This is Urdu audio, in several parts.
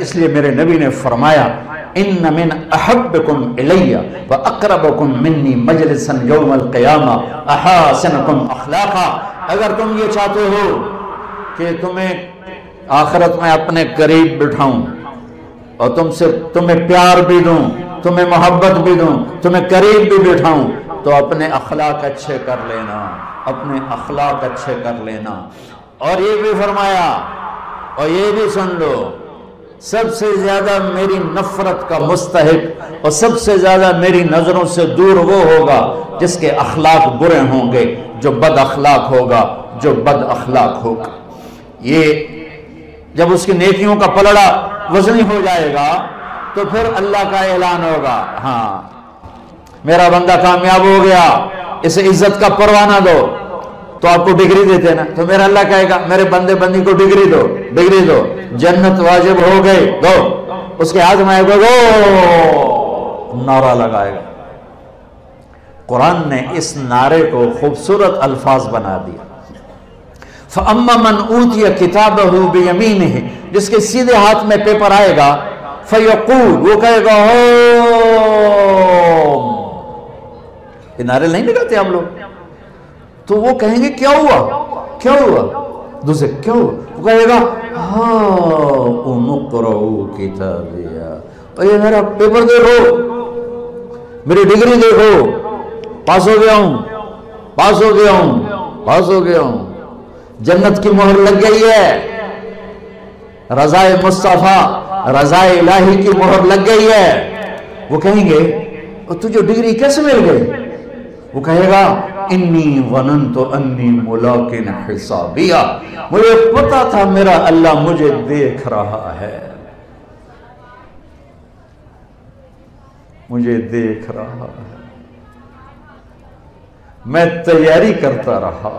اس لیے میرے نبی نے فرمایا ان من احبکم الی و اقربکم منی مجلسا یوم القیامہ احاسنکم اخلاقا، اگر تم یہ چاہتے ہو کہ تمہیں آخرت میں اپنے قریب بٹھاؤں اور تمہیں پیار بھی دوں، تمہیں محبت بھی دوں، تمہیں قریب بھی بٹھاؤں، تو اپنے اخلاق اچھے کر لینا، اپنے اخلاق اچھے کر لینا۔ اور یہ بھی فرمایا، اور یہ بھی سن لو، سب سے زیادہ میری نفرت کا مستحق اور سب سے زیادہ میری نظروں سے دور وہ ہوگا جس کے اخلاق برے ہوں گے، جو بد اخلاق ہوگا، جو بد اخلاق ہوگا۔ یہ جب اس کی نیکیوں کا پلڑا وزنی ہو جائے گا تو پھر اللہ کا اعلان ہوگا، ہاں میرا بندہ کامیاب ہو گیا، اسے عزت کا پروانہ دو۔ تو آپ کو ڈگری دیتے نا، تو میرا اللہ کہے گا میرے بندے بندی کو ڈگری دو، ڈگری دو، جنت واجب ہو گئی، دو۔ اس کے ہاتھ میں آئے گا، وہ نعرہ لگائے گا۔ قرآن نے اس نعرے کو خوبصورت الفاظ بنا دیا، فَأَمَّا مَنْ أُوتِيَ كِتَابَهُ بِيَمِينِهِ، جس کے سیدھے ہاتھ میں پیپر آئے گا، فَيَقُولُ، وہ کہے گا یہ نعرے نہیں لگاتے آپ لوگ؟ تو وہ کہیں گے کیا ہوا، کیا ہوا؟ دوسرے کیا ہوا؟ وہ کہے گا ہاؤ مقرؤ کتابیہ، اور یہ میرا پیپر دیکھو، میری ڈگری دیکھو، پاس ہو گیا ہوں، پاس ہو گیا ہوں، پاس ہو گیا ہوں، جنت کی مہر لگ گئی ہے، رضائے مصطفیٰ، رضائے الہی کی مہر لگ گئی ہے۔ وہ کہیں گے اور تجھے ڈگری کیسے مل گئی؟ وہ کہے گا انی ظننت انی ملاق حسابیہ، مجھے پتا تھا میرا اللہ مجھے دیکھ رہا ہے، مجھے دیکھ رہا ہے، میں تیاری کرتا رہا،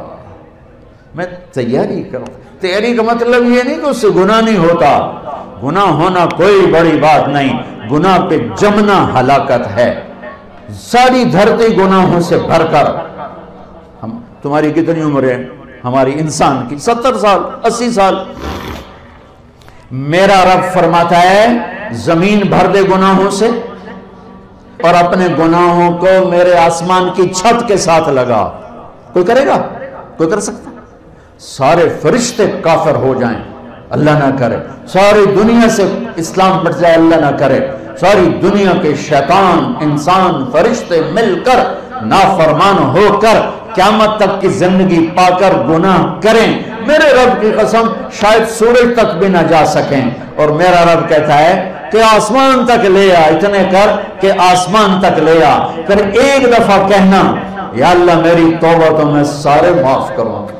میں تیاری کرتا۔ تیاری کا مطلب یہ نہیں کہ اس سے گناہ نہیں ہوتا، گناہ ہونا کوئی بڑی بات نہیں، گناہ پہ جمنا ہلاکت ہے۔ ساری دھرتی گناہوں سے بھر کر، تمہاری کتنی عمر ہے ہماری انسان کی؟ 70 سال، 80 سال۔ میرا رب فرماتا ہے زمین بھر دے گناہوں سے اور اپنے گناہوں کو میرے آسمان کی چھت کے ساتھ لگا۔ کوئی کرے گا؟ کوئی کر سکتا؟ سارے فرشتے کافر ہو جائیں، اللہ نہ کرے، ساری دنیا سے اسلام بٹ جائے، اللہ نہ کرے، ساری دنیا کے شیطان، انسان، فرشتے مل کر نافرمان ہو کر قیامت تک کی زندگی پا کر گناہ کریں، میرے رب کی قسم شاید سورج تک بھی نہ جا سکیں، اور میرا رب کہتا ہے کہ آسمان تک لے آ، اتنے کر کہ آسمان تک لے آ، پھر ایک دفعہ کہنا یا اللہ میری توبہ تو میں سارے معاف کروں گا۔